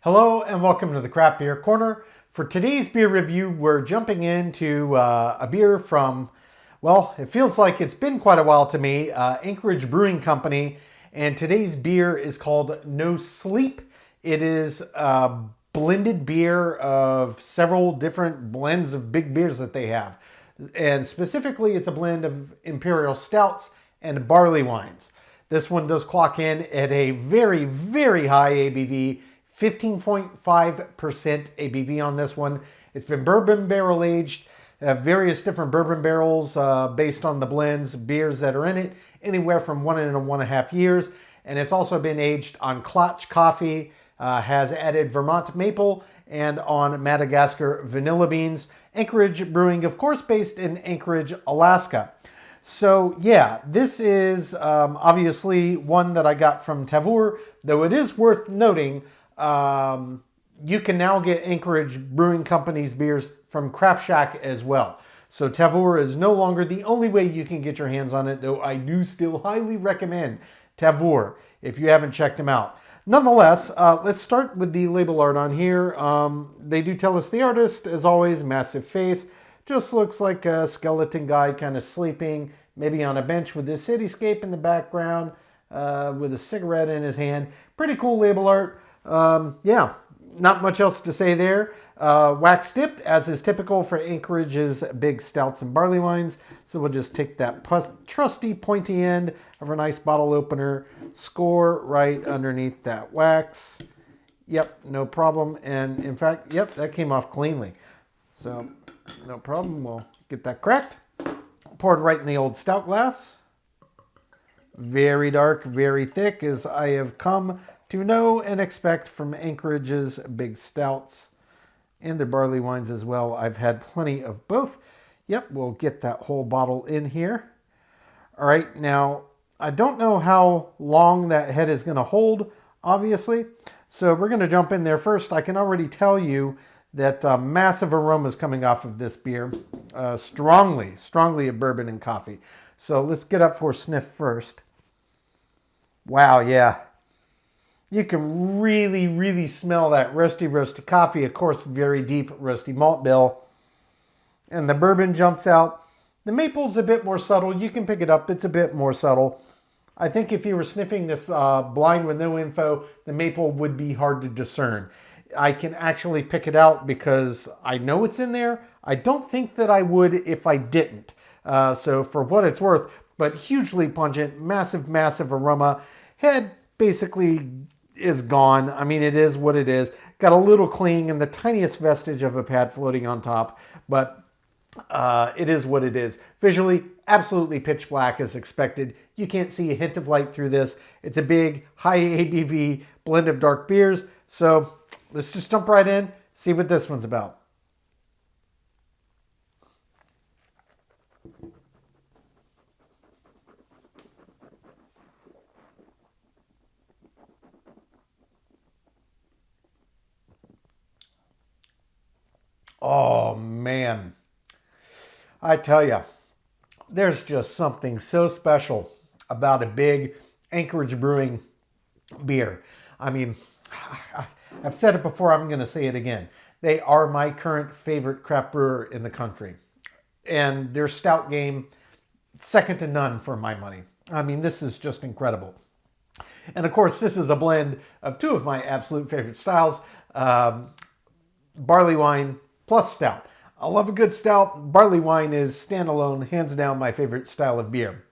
Hello and welcome to the Craft Beer Corner. For today's beer review, we're jumping into a beer from, well, it feels like it's been quite a while to me, Anchorage Brewing Company. And today's beer is called No Sleep. It is a blended beer of several different blends of big beers that they have. And specifically, it's a blend of imperial stouts and barley wines. This one does clock in at a very, very high ABV. 15.5% ABV on this one. It's been bourbon barrel aged, various different bourbon barrels based on the blends, beers that are in it, anywhere from 1.5 years. And it's also been aged on Clutch coffee, has added Vermont maple, and on Madagascar vanilla beans. Anchorage Brewing, of course, based in Anchorage, Alaska. So yeah, this is obviously one that I got from Tavour, though it is worth noting you can now get Anchorage Brewing Company's beers from Craft Shack as well. So Tavour is no longer the only way you can get your hands on it, though I do still highly recommend Tavour if you haven't checked them out. Nonetheless, let's start with the label art on here. They do tell us the artist, as always, massive face. Just looks like a skeleton guy kind of sleeping, maybe on a bench with this cityscape in the background, with a cigarette in his hand. Pretty cool label art. Yeah, not much else to say there. Wax dipped, as is typical for Anchorage's big stouts and barley wines. So we'll just take that trusty pointy end of our nice bottle opener, score right underneath that wax. Yep, no problem. And in fact, yep, that came off cleanly. So no problem. We'll get that cracked. Poured right in the old stout glass. Very dark, very thick, as I have come to know and expect from Anchorage's big stouts and their barley wines as well. I've had plenty of both. Yep, we'll get that whole bottle in here. All right, now I don't know how long that head is going to hold, obviously. So we're going to jump in there first. I can already tell you that massive aromas coming off of this beer. Strongly of bourbon and coffee. So let's get up for a sniff first. Wow, yeah. You can really smell that roasty coffee. Of course, very deep roasty malt bill. And the bourbon jumps out. The maple's a bit more subtle. You can pick it up. It's a bit more subtle. I think if you were sniffing this blind with no info, the maple would be hard to discern. I can actually pick it out because I know it's in there. I don't think that I would if I didn't. So for what it's worth, but hugely pungent, massive aroma. Head basically is gone. I mean, it is what it is. Got a little cling and the tiniest vestige of a pad floating on top, but it is what it is. Visually, absolutely pitch black as expected. You can't see a hint of light through this. It's a big, high ABV blend of dark beers. So let's just jump right in, see what this one's about. Oh, man. I tell you, there's just something so special about a big Anchorage Brewing beer. I mean, I've said it before, I'm going to say it again. They are my current favorite craft brewer in the country. And their stout game, second to none for my money. I mean, this is just incredible. And of course, this is a blend of two of my absolute favorite styles, barley wine plus stout. I love a good stout. Barley wine is standalone, hands down my favorite style of beer.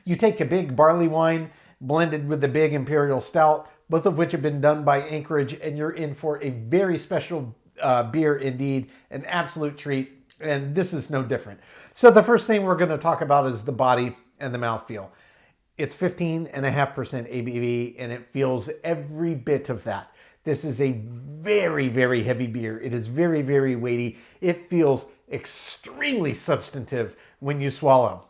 You take a big barley wine blended with the big imperial stout, both of which have been done by Anchorage, and you're in for a very special beer indeed, an absolute treat, and this is no different. So the first thing we're going to talk about is the body and the mouthfeel. It's 15.5% ABV, and it feels every bit of that. This is a very heavy beer. It is very weighty. It feels extremely substantive when you swallow.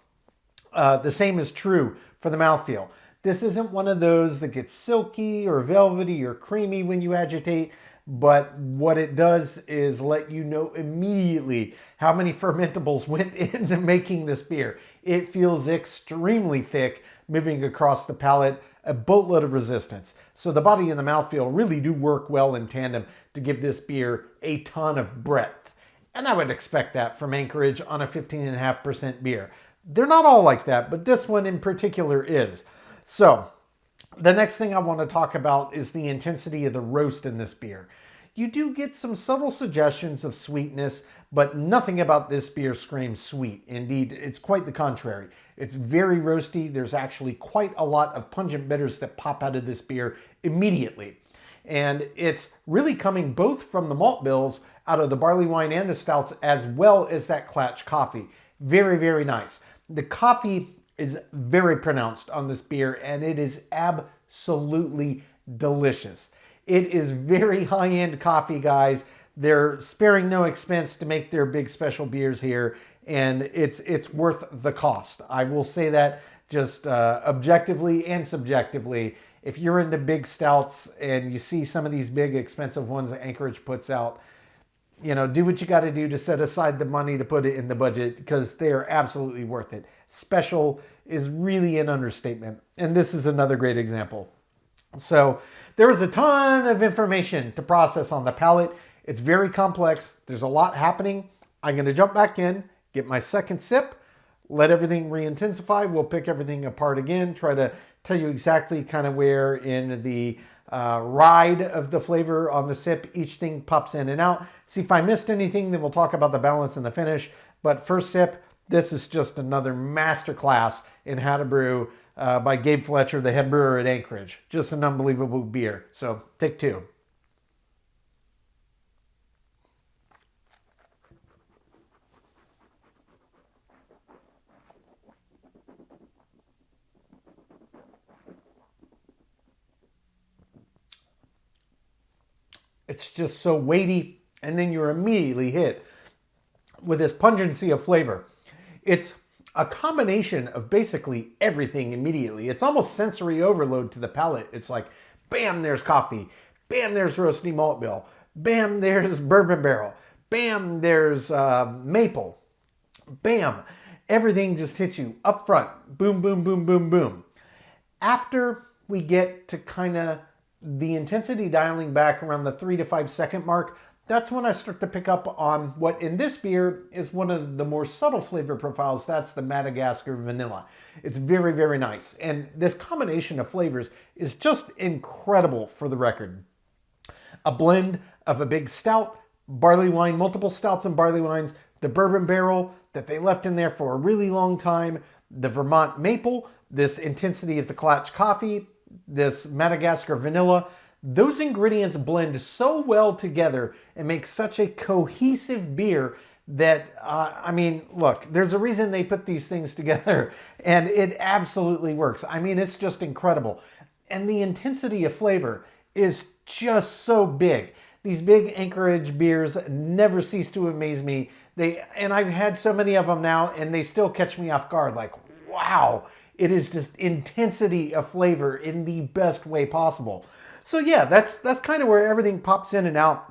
The same is true for the mouthfeel. This isn't one of those that gets silky or velvety or creamy when you agitate, but what it does is let you know immediately how many fermentables went into making this beer. It feels extremely thick moving across the palate. a boatload of resistance. So the body and the mouthfeel really do work well in tandem to give this beer a ton of breadth. And I would expect that from Anchorage on a 15.5% beer. They're not all like that, but this one in particular is. So the next thing I want to talk about is the intensity of the roast in this beer. You do get some subtle suggestions of sweetness, but nothing about this beer screams sweet. Indeed, it's quite the contrary. It's very roasty. There's actually quite a lot of pungent bitters that pop out of this beer immediately. And it's really coming both from the malt bills out of the barley wine and the stouts, as well as that clatch coffee. Very, very nice. The coffee is very pronounced on this beer, and it is absolutely delicious. It is very high-end coffee, guys. They're sparing no expense to make their big special beers here, and it's worth the cost. I will say that just objectively and subjectively. If you're into big stouts and you see some of these big expensive ones that Anchorage puts out, you know, do what you got to do to set aside the money to put it in the budget, because they are absolutely worth it. Special is really an understatement, and this is another great example. So there is a ton of information to process on the palate. It's very complex. There's a lot happening. I'm going to jump back in, get my second sip, let everything re-intensify. We'll pick everything apart again, try to tell you exactly kind of where in the ride of the flavor on the sip each thing pops in and out. See if I missed anything, then we'll talk about the balance and the finish. But first sip, this is just another masterclass in how to brew by Gabe Fletcher, the head brewer at Anchorage. Just an unbelievable beer. So take two. It's just so weighty, and then you're immediately hit with this pungency of flavor. It's a combination of basically everything immediately. It's almost sensory overload to the palate. It's like, bam, there's coffee. Bam, there's roasty malt bill. Bam, there's bourbon barrel. Bam, there's maple. Bam, everything just hits you up front. Boom, boom, boom, boom, boom. After we get to kind of the intensity dialing back around the 3 to 5 second mark, that's when I start to pick up on what in this beer is one of the more subtle flavor profiles. That's the Madagascar vanilla. It's very, very nice. And this combination of flavors is just incredible for the record. A blend of a big stout, barley wine, multiple stouts and barley wines, the bourbon barrel that they left in there for a really long time, the Vermont maple, this intensity of the clatch coffee, this Madagascar vanilla. Those ingredients blend so well together and make such a cohesive beer that, I mean, look, there's a reason they put these things together, and it absolutely works. I mean, it's just incredible. And the intensity of flavor is just so big. These big Anchorage beers never cease to amaze me. And I've had so many of them now, and they still catch me off guard. Like, wow, it is just intensity of flavor in the best way possible. So yeah, that's kind of where everything pops in and out.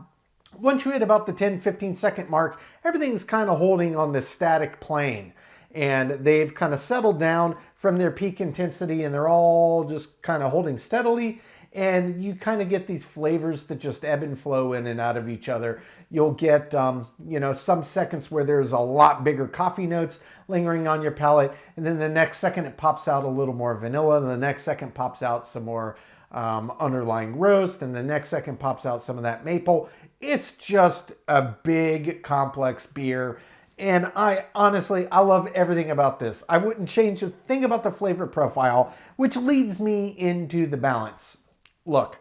Once you hit about the 10-15 second mark, everything's kind of holding on this static plane. And they've kind of settled down from their peak intensity, and they're all just kind of holding steadily. And you kind of get these flavors that just ebb and flow in and out of each other. You'll get, some seconds where there's a lot bigger coffee notes lingering on your palate. And then the next second it pops out a little more vanilla. And the next second pops out some more underlying roast. And the next second pops out some of that maple. It's just a big, complex beer. And I love everything about this. I wouldn't change a thing about the flavor profile, which leads me into the balance. Look,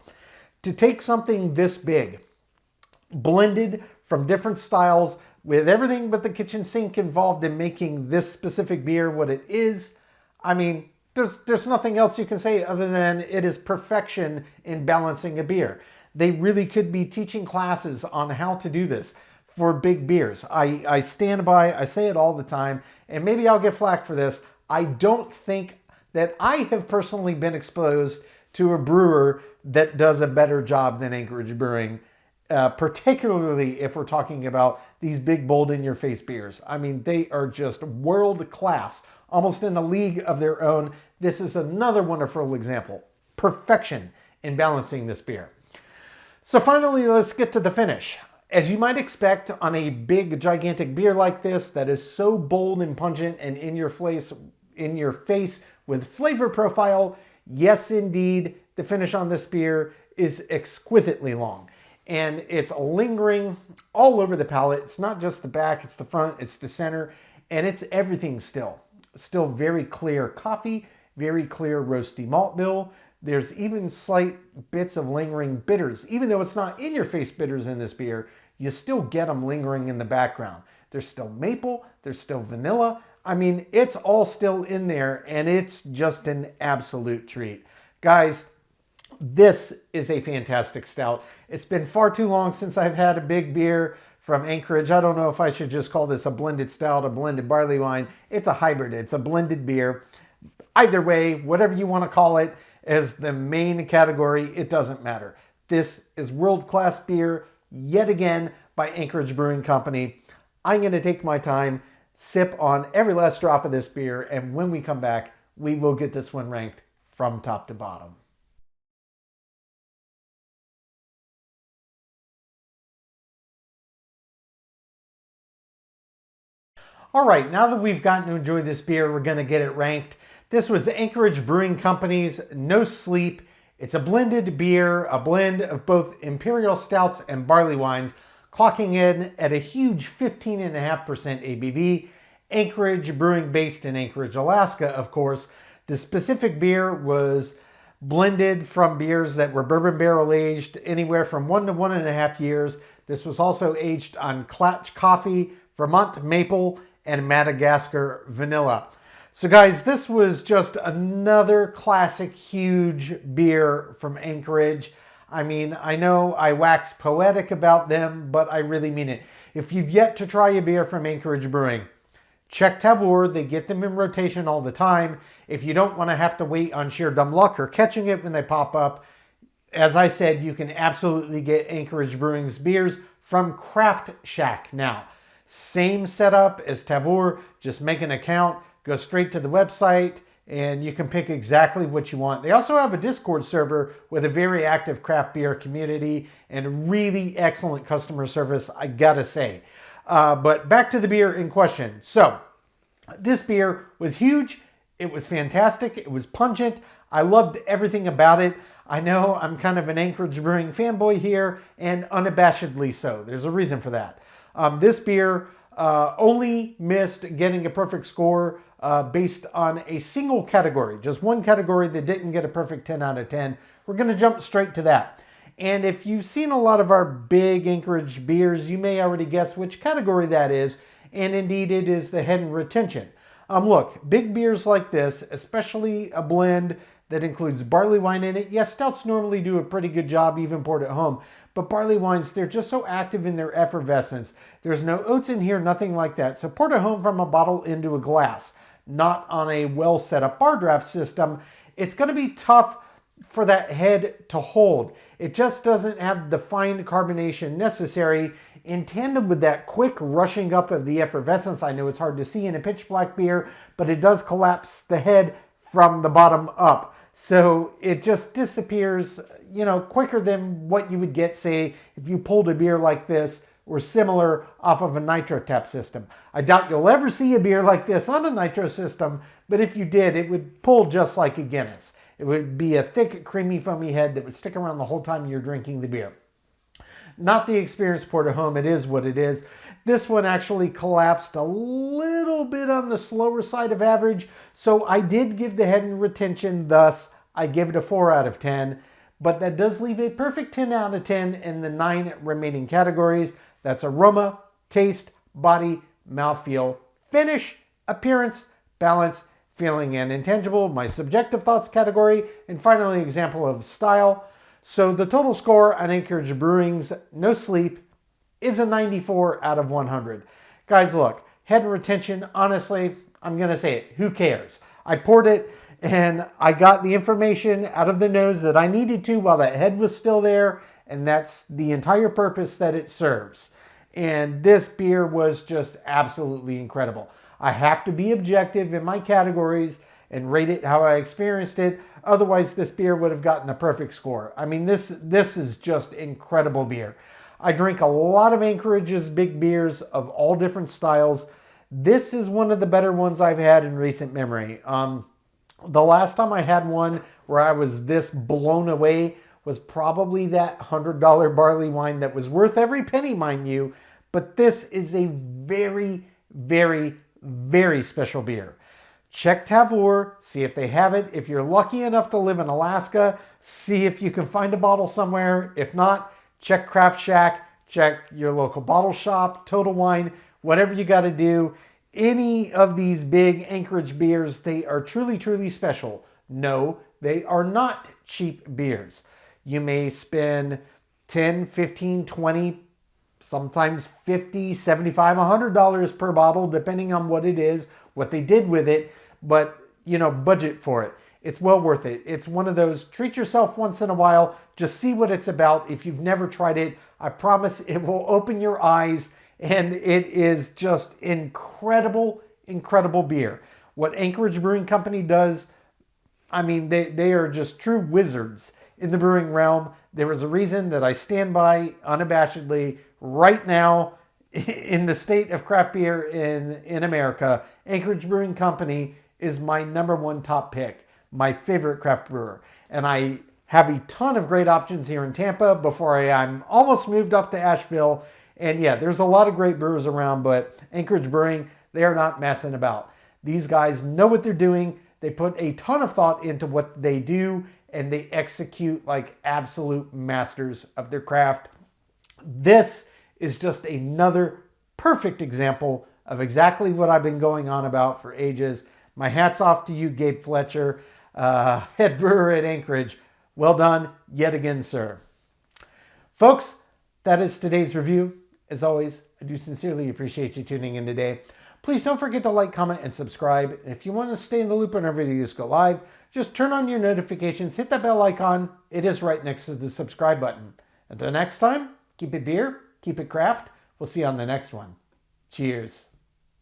to take something this big, blended from different styles, with everything but the kitchen sink involved in making this specific beer what it is, I mean, there's nothing else you can say other than it is perfection in balancing a beer. They really could be teaching classes on how to do this for big beers. I stand by, I say it all the time, and maybe I'll get flack for this. I don't think that I have personally been exposed to a brewer that does a better job than Anchorage Brewing, particularly if we're talking about these big, bold, in-your-face beers. I mean, they are just world-class, almost in a league of their own. This is another wonderful example. perfection in balancing this beer. So finally, let's get to the finish. As you might expect on a big, gigantic beer like this that is so bold and pungent and in your face with flavor profile, yes, indeed, the finish on this beer is exquisitely long. And it's lingering all over the palate. It's not just the back, it's the front, it's the center, and it's everything still. Still very clear coffee, very clear roasty malt bill. There's even slight bits of lingering bitters. Even though it's not in-your-face bitters in this beer, you still get them lingering in the background. There's still maple, there's still vanilla. I mean, it's all still in there, and it's just an absolute treat. Guys, this is a fantastic stout. It's been far too long since I've had a big beer from Anchorage. I don't know if I should just call this a blended stout, a blended barley wine. It's a hybrid. It's a blended beer. Either way, whatever you want to call it as the main category, it doesn't matter. This is world-class beer, yet again, by Anchorage Brewing Company. I'm going to take my time, sip on every last drop of this beer, and when we come back, we will get this one ranked from top to bottom. All right, now that we've gotten to enjoy this beer, we're going to get it ranked. This was Anchorage Brewing Company's No Sleep. It's a blended beer, a blend of both imperial stouts and barley wines, clocking in at a huge 15.5% ABV. Anchorage Brewing, based in Anchorage, Alaska, of course. The specific beer was blended from beers that were bourbon barrel aged anywhere from 1 to 1.5 years. This was also aged on Klatch coffee, Vermont maple, and Madagascar vanilla. So guys, this was just another classic huge beer from Anchorage. I mean, I know I wax poetic about them, but I really mean it. If you've yet to try a beer from Anchorage Brewing, check Tavour. They get them in rotation all the time. If you don't want to have to wait on sheer dumb luck or catching it when they pop up, as I said, you can absolutely get Anchorage Brewing's beers from Craft Shack now. Same setup as Tavour, just make an account, go straight to the website, and you can pick exactly what you want. They also have a Discord server with a very active craft beer community and really excellent customer service, I gotta say. But back to the beer in question. So, this beer was huge, it was fantastic, it was pungent, I loved everything about it. I know I'm kind of an Anchorage Brewing fanboy here, and unabashedly so. There's a reason for that. This beer only missed getting a perfect score based on a single category, just one category that didn't get a perfect 10 out of 10. We're going to jump straight to that. And if you've seen a lot of our big Anchorage beers, you may already guess which category that is, and indeed it is the head and retention. Look, big beers like this, especially a blend that includes barley wine in it. Yes, stouts normally do a pretty good job, even poured at home. But barley wines, they're just so active in their effervescence. There's no oats in here, nothing like that. So poured at home from a bottle into a glass, not on a well set up bar draft system. It's going to be tough for that head to hold. It just doesn't have the fine carbonation necessary in tandem with that quick rushing up of the effervescence. I know it's hard to see in a pitch black beer, but it does collapse the head from the bottom up. So it just disappears, you know, quicker than what you would get, say, if you pulled a beer like this or similar off of a nitro tap system. I doubt you'll ever see a beer like this on a nitro system, but if you did, it would pull just like a Guinness. It would be a thick, creamy, foamy head that would stick around the whole time you're drinking the beer. Not the experience poured at home. It is what it is. This one actually collapsed a little bit on the slower side of average, so I did give the head and retention, thus I give it a 4 out of 10, but that does leave a perfect 10 out of 10 in the 9 remaining categories. That's aroma, taste, body, mouthfeel, finish, appearance, balance, feeling, and intangible, my subjective thoughts category, and finally example of style. So the total score on Anchorage Brewing's No Sleep is a 94 out of 100. Guys, look, head and retention, honestly, I'm going to say it, who cares? I poured it and I got the information out of the nose that I needed to while that head was still there, and that's the entire purpose that it serves. And this beer was just absolutely incredible. I have to be objective in my categories, and rate it how I experienced it. Otherwise, this beer would have gotten a perfect score. I mean, this is just incredible beer. I drink a lot of Anchorage's big beers of all different styles. This is one of the better ones I've had in recent memory. The last time I had one where I was this blown away was probably that $100 barley wine that was worth every penny, mind you. But this is a very, very, very special beer. Check Tavour, see if they have it. If you're lucky enough to live in Alaska, see if you can find a bottle somewhere. If not, check Craft Shack, check your local bottle shop, Total Wine, whatever you got to do. Any of these big Anchorage beers, they are truly, truly special. No, they are not cheap beers. You may spend 10, 15, 20, sometimes 50, 75, $100 per bottle, depending on what it is, what they did with it. But, you know, budget for it. It's well worth it. It's one of those, treat yourself once in a while, just see what it's about. If you've never tried it, I promise it will open your eyes, and it is just incredible, incredible beer. What Anchorage Brewing Company does, I mean, they are just true wizards in the brewing realm. There is a reason that I stand by unabashedly right now in the state of craft beer in America. Anchorage Brewing Company is my #1 top pick, my favorite craft brewer. And I have a ton of great options here in Tampa before I'm almost moved up to Asheville. And yeah, there's a lot of great brewers around, but Anchorage Brewing, they are not messing about. These guys know what they're doing. They put a ton of thought into what they do, and they execute like absolute masters of their craft. This is just another perfect example of exactly what I've been going on about for ages. My hat's off to you, Gabe Fletcher, head brewer at Anchorage. Well done yet again, sir. Folks, that is today's review. As always, I do sincerely appreciate you tuning in today. Please don't forget to like, comment, and subscribe. And if you want to stay in the loop when our videos go live, just turn on your notifications, hit that bell icon. It is right next to the subscribe button. Until next time, keep it beer, keep it craft. We'll see you on the next one. Cheers.